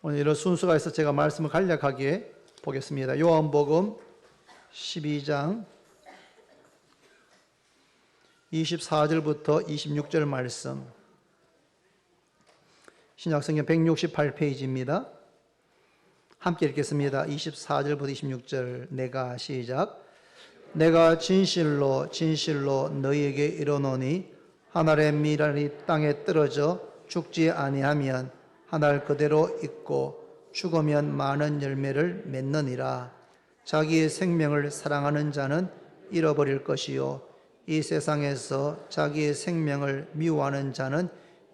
오늘 이런 순서가 있어 제가 말씀을 간략하게 보겠습니다. 요한복음 12장 24절부터 26절 말씀, 신약성경 168페이지입니다. 함께 읽겠습니다. 24절부터 26절 내가 시작. 내가 진실로 진실로 너희에게 이르노니 한 알의 밀알이 땅에 떨어져 죽지 아니하면 한 알 그대로 있고 죽으면 많은 열매를 맺느니라. 자기의 생명을 사랑하는 자는 잃어버릴 것이요 이 세상에서 자기의 생명을 미워하는 자는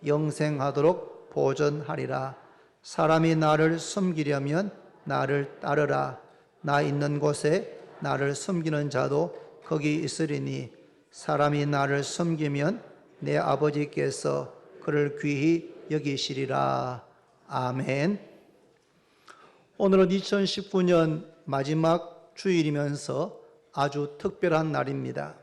영생하도록 보존하리라. 사람이 나를 섬기려면 나를 따르라. 나 있는 곳에 나를 섬기는 자도 거기 있으리니 사람이 나를 섬기면 내 아버지께서 그를 귀히 여기시리라. 아멘. 오늘은 2019년 마지막 주일이면서 아주 특별한 날입니다.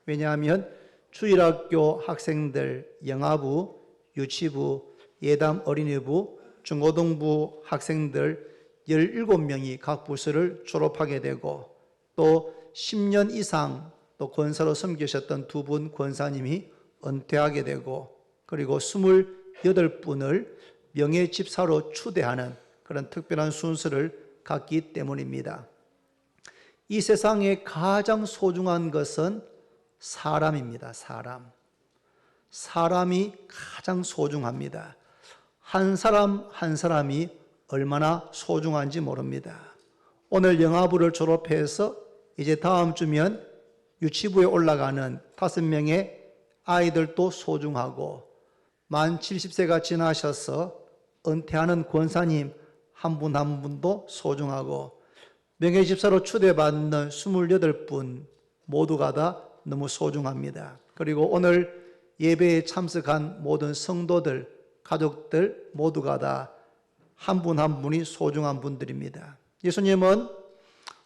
왜냐하면 주일학교 학생들, 영아부, 유치부, 예담 어린이부, 중고등부 학생들 17명이 각 부서를 졸업하게 되고, 또 10년 이상 또 권사로 섬기셨던 두 분 권사님이 은퇴하게 되고, 그리고 28분을 명예집사로 추대하는 그런 특별한 순서를 갖기 때문입니다. 이 세상에 가장 소중한 것은 사람입니다. 사람이 가장 소중합니다. 한 사람 한 사람이 얼마나 소중한지 모릅니다. 오늘 영아부를 졸업해서 이제 다음 주면 유치부에 올라가는 5명의 아이들도 소중하고, 만 70세가 지나셔서 은퇴하는 권사님 한 분 한 분도 소중하고, 명예집사로 추대받는 28분 모두가 다 너무 소중합니다. 그리고 오늘 예배에 참석한 모든 성도들, 가족들 모두가 다 한 분 한 분이 소중한 분들입니다. 예수님은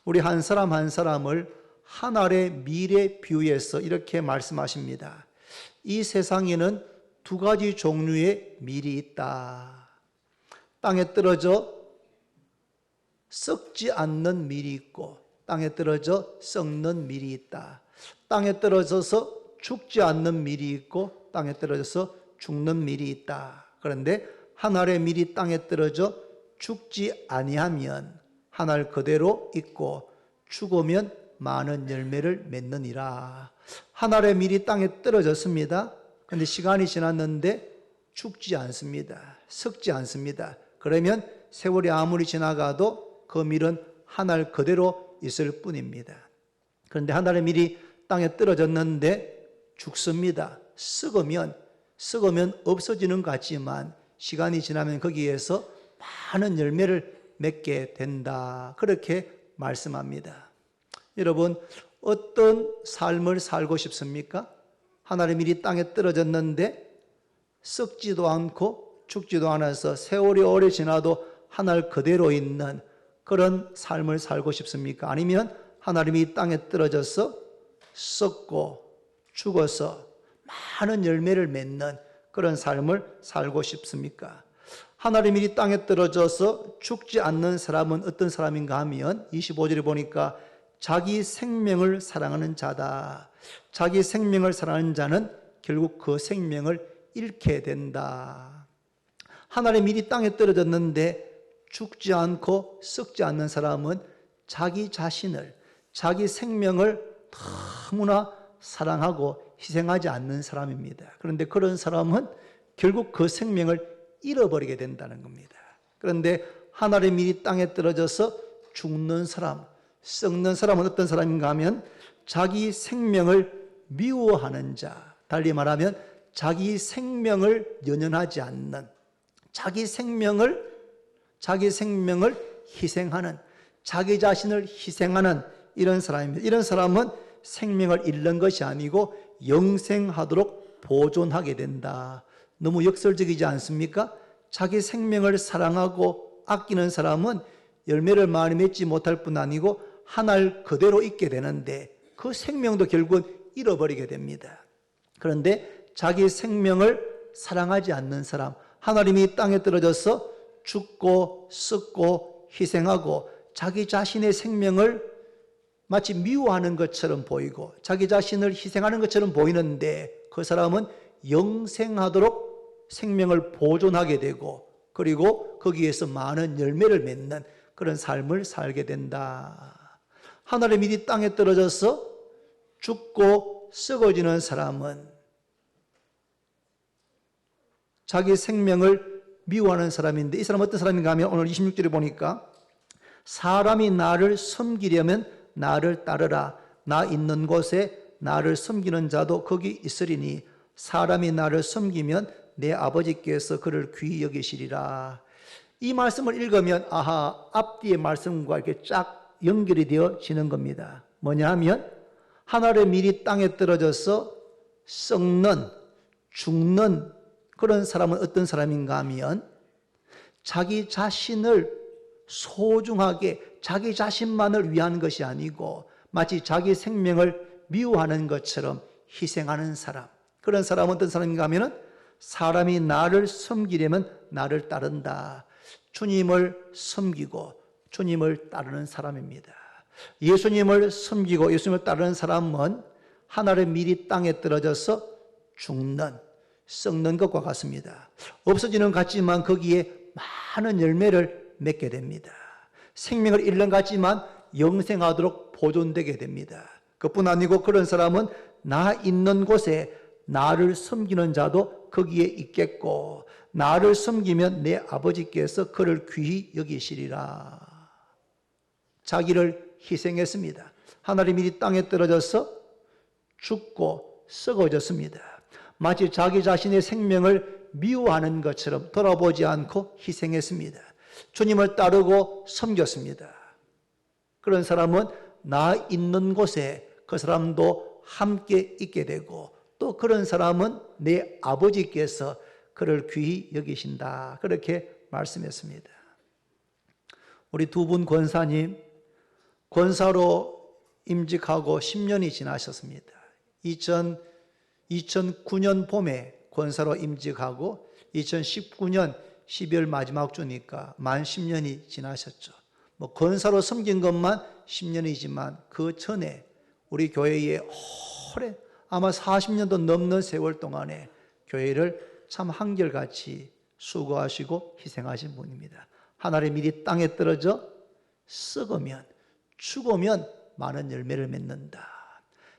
우리 한 사람 한 사람을 한 알의 밀에 비유해서 이렇게 말씀하십니다. 이 세상에는 두 가지 종류의 밀이 있다. 땅에 떨어져 썩지 않는 밀이 있고 땅에 떨어져 썩는 밀이 있다. 땅에 떨어져서 죽지 않는 밀이 있고 땅에 떨어져서 죽는 밀이 있다. 그런데 한 알의 밀이 땅에 떨어져 죽지 아니하면 한 알 그대로 있고 죽으면 많은 열매를 맺느니라. 한 알의 밀이 땅에 떨어졌습니다. 그런데 시간이 지났는데 죽지 않습니다. 썩지 않습니다. 그러면 세월이 아무리 지나가도 그 밀은 한 알 그대로 있을 뿐입니다. 그런데 한 알의 밀이 땅에 떨어졌는데 죽습니다. 썩으면 없어지는 것 같지만 시간이 지나면 거기에서 많은 열매를 맺게 된다. 그렇게 말씀합니다. 여러분, 어떤 삶을 살고 싶습니까? 하나의 밀이 땅에 떨어졌는데 썩지도 않고 죽지도 않아서 세월이 오래 지나도 한 알 그대로 있는 그런 삶을 살고 싶습니까? 아니면 하나님이 땅에 떨어져서 썩고 죽어서 많은 열매를 맺는 그런 삶을 살고 싶습니까? 하나님이 땅에 떨어져서 죽지 않는 사람은 어떤 사람인가 하면 25절에 보니까 자기 생명을 사랑하는 자다. 자기 생명을 사랑하는 자는 결국 그 생명을 잃게 된다. 하나님의 밀이 땅에 떨어졌는데 죽지 않고 썩지 않는 사람은 자기 자신을, 자기 생명을 너무나 사랑하고 희생하지 않는 사람입니다. 그런데 그런 사람은 결국 그 생명을 잃어버리게 된다는 겁니다. 그런데 하나님의 밀이 땅에 떨어져서 죽는 사람, 썩는 사람은 어떤 사람인가 하면 자기 생명을 미워하는 자, 달리 말하면 자기 생명을 연연하지 않는, 자기 생명을 희생하는, 자기 자신을 희생하는 이런 사람입니다. 이런 사람은 생명을 잃는 것이 아니고 영생하도록 보존하게 된다. 너무 역설적이지 않습니까? 자기 생명을 사랑하고 아끼는 사람은 열매를 많이 맺지 못할 뿐 아니고 한 알 그대로 있게 되는데 그 생명도 결국은 잃어버리게 됩니다. 그런데 자기 생명을 사랑하지 않는 사람, 하나님이 땅에 떨어져서 죽고 썩고 희생하고 자기 자신의 생명을 마치 미워하는 것처럼 보이고 자기 자신을 희생하는 것처럼 보이는데 그 사람은 영생하도록 생명을 보존하게 되고 그리고 거기에서 많은 열매를 맺는 그런 삶을 살게 된다. 하늘의 밀이 땅에 떨어져서 죽고 썩어지는 사람은 자기 생명을 미워하는 사람인데 이 사람은 어떤 사람인가 하면 오늘 26절에 보니까 사람이 나를 섬기려면 나를 따르라. 나 있는 곳에 나를 섬기는 자도 거기 있으리니 사람이 나를 섬기면 내 아버지께서 그를 귀히 여기시리라. 이 말씀을 읽으면 아하, 앞뒤의 말씀과 이렇게 쫙 연결이 되어지는 겁니다. 뭐냐 하면 하늘의 밀이 땅에 떨어져서 썩는, 죽는 그런 사람은 어떤 사람인가 하면 자기 자신을 소중하게 자기 자신만을 위한 것이 아니고 마치 자기 생명을 미워하는 것처럼 희생하는 사람. 그런 사람은 어떤 사람인가 하면 사람이 나를 섬기려면 나를 따른다. 주님을 섬기고 주님을 따르는 사람입니다. 예수님을 섬기고 예수님을 따르는 사람은 하늘의 밀이 땅에 떨어져서 죽는, 썩는 것과 같습니다. 없어지는 것 같지만 거기에 많은 열매를 맺게 됩니다. 생명을 잃는 것 같지만 영생하도록 보존되게 됩니다. 그뿐 아니고 그런 사람은 나 있는 곳에 나를 섬기는 자도 거기에 있겠고 나를 섬기면 내 아버지께서 그를 귀히 여기시리라. 자기를 희생했습니다. 하늘의 밀이 땅에 떨어져서 죽고 썩어졌습니다. 마치 자기 자신의 생명을 미워하는 것처럼 돌아보지 않고 희생했습니다. 주님을 따르고 섬겼습니다. 그런 사람은 나 있는 곳에 그 사람도 함께 있게 되고 또 그런 사람은 내 아버지께서 그를 귀히 여기신다. 그렇게 말씀했습니다. 우리 두 분 권사님, 권사로 임직하고 10년이 지나셨습니다. 2009년 봄에 권사로 임직하고 2019년 12월 마지막 주니까 만 10년이 지나셨죠. 권사로 섬긴 것만 10년이지만 그 전에 우리 교회에 오랜 아마 40년도 넘는 세월 동안에 교회를 참 한결같이 수고하시고 희생하신 분입니다. 하늘의 밀이 땅에 떨어져 썩으면 죽으면 많은 열매를 맺는다.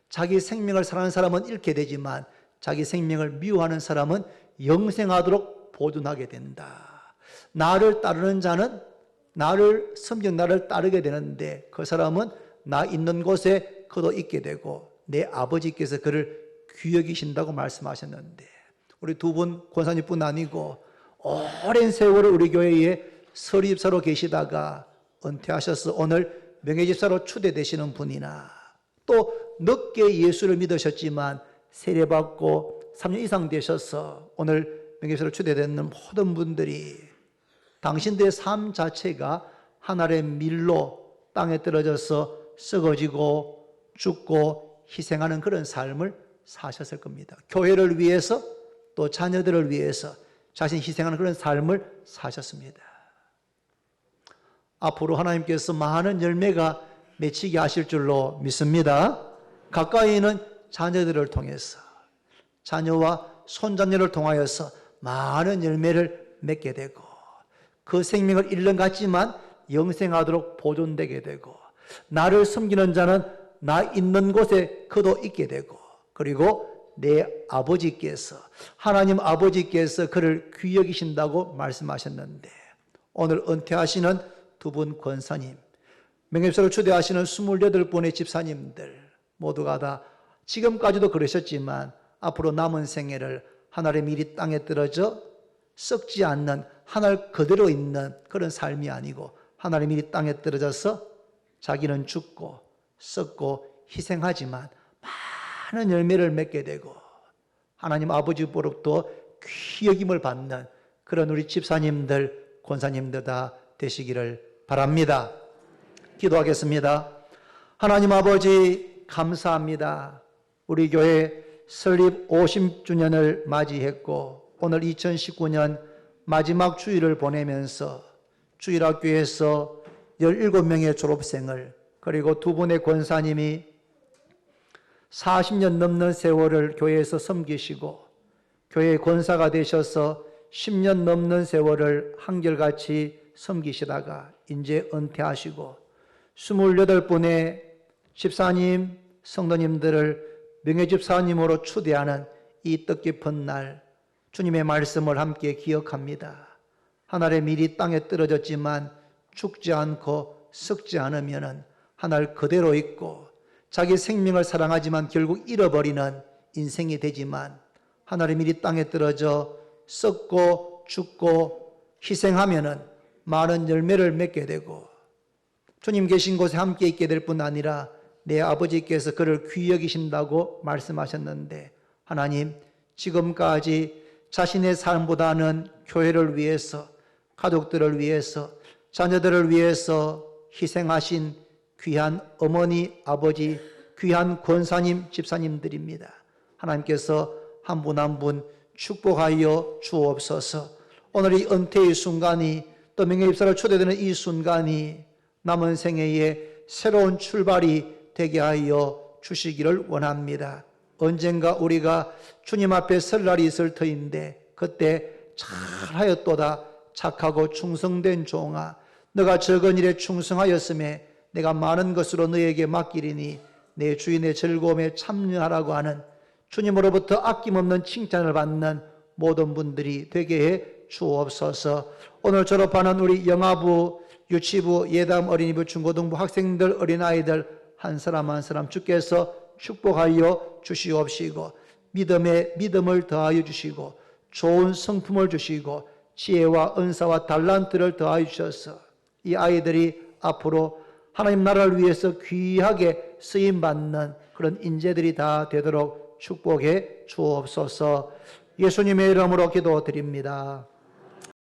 자기 생명을 사랑하는 사람은 잃게 되지만 자기 생명을 미워하는 사람은 영생하도록 보존하게 된다. 나를 따르는 자는 나를 섬긴 나를 따르게 되는데 그 사람은 나 있는 곳에 그도 있게 되고 내 아버지께서 그를 귀히 여기신다고 말씀하셨는데 우리 두 분 권사님뿐 아니고 오랜 세월을 우리 교회에 설립사로 계시다가 은퇴하셔서 오늘 명예집사로 추대되시는 분이나 또 늦게 예수를 믿으셨지만 세례받고 3년 이상 되셔서 오늘 명예집사로 추대되는 모든 분들이 당신들의 삶 자체가 하늘의 밀로 땅에 떨어져서 썩어지고 죽고 희생하는 그런 삶을 사셨을 겁니다. 교회를 위해서 또 자녀들을 위해서 자신 희생하는 그런 삶을 사셨습니다. 앞으로 하나님께서 많은 열매가 맺히게 하실 줄로 믿습니다. 가까이는 자녀들을 통해서 자녀와 손자녀를 통하여서 많은 열매를 맺게 되고 그 생명을 잃는 것 같지만 영생하도록 보존되게 되고 나를 섬기는 자는 나 있는 곳에 그도 있게 되고 그리고 내 아버지께서 하나님 아버지께서 그를 귀히 여기신다고 말씀하셨는데 오늘 은퇴하시는 두 분 권사님 명예집사로 초대하시는 28분의 집사님들 모두가 다 지금까지도 그러셨지만 앞으로 남은 생애를 하늘의 밀이 땅에 떨어져 썩지 않는 하늘 그대로 있는 그런 삶이 아니고 하늘의 밀이 땅에 떨어져서 자기는 죽고 썩고 희생하지만 많은 열매를 맺게 되고 하나님 아버지로부터 귀히 여김을 받는 그런 우리 집사님들, 권사님들 다 되시기를 바랍니다. 기도하겠습니다. 하나님 아버지 감사합니다. 우리 교회 설립 50주년을 맞이했고 오늘 2019년 마지막 주일을 보내면서 주일학교에서 17명의 졸업생을 그리고 두 분의 권사님이 40년 넘는 세월을 교회에서 섬기시고 교회의 권사가 되셔서 10년 넘는 세월을 한결같이 섬기시다가 이제 은퇴하시고 28분의 집사님, 성도님들을 명예집사님으로 추대하는 이 뜻깊은 날 주님의 말씀을 함께 기억합니다. 하늘의 밀이 땅에 떨어졌지만 죽지 않고 썩지 않으면 하늘 그대로 있고 자기 생명을 사랑하지만 결국 잃어버리는 인생이 되지만 하늘의 밀이 땅에 떨어져 썩고 죽고 희생하면 많은 열매를 맺게 되고 주님 계신 곳에 함께 있게 될 뿐 아니라 내 아버지께서 그를 귀히 여기신다고 말씀하셨는데 하나님 지금까지 자신의 삶보다는 교회를 위해서 가족들을 위해서 자녀들을 위해서 희생하신 귀한 어머니, 아버지, 귀한 권사님, 집사님들입니다. 하나님께서 한 분 한 분 축복하여 주옵소서. 오늘 이 은퇴의 순간이 또 명예입사를 초대되는 이 순간이 남은 생애의 새로운 출발이 되게 하여 주시기를 원합니다. 언젠가 우리가 주님 앞에 설 날이 있을 터인데 그때 잘하였도다 착하고 충성된 종아 너가 적은 일에 충성하였음에 내가 많은 것으로 너에게 맡기리니 내 주인의 즐거움에 참여하라고 하는 주님으로부터 아낌없는 칭찬을 받는 모든 분들이 되게 해 주옵소서. 오늘 졸업하는 우리 영아부, 유치부, 예담, 어린이부, 중고등부 학생들, 어린아이들 한 사람 한 사람 주께서 축복하여 주시옵시고 믿음에 믿음을 더하여 주시고 좋은 성품을 주시고 지혜와 은사와 달란트를 더하여 주셔서 이 아이들이 앞으로 하나님 나라를 위해서 귀하게 쓰임받는 그런 인재들이 다 되도록 축복해 주옵소서. 예수님의 이름으로 기도드립니다.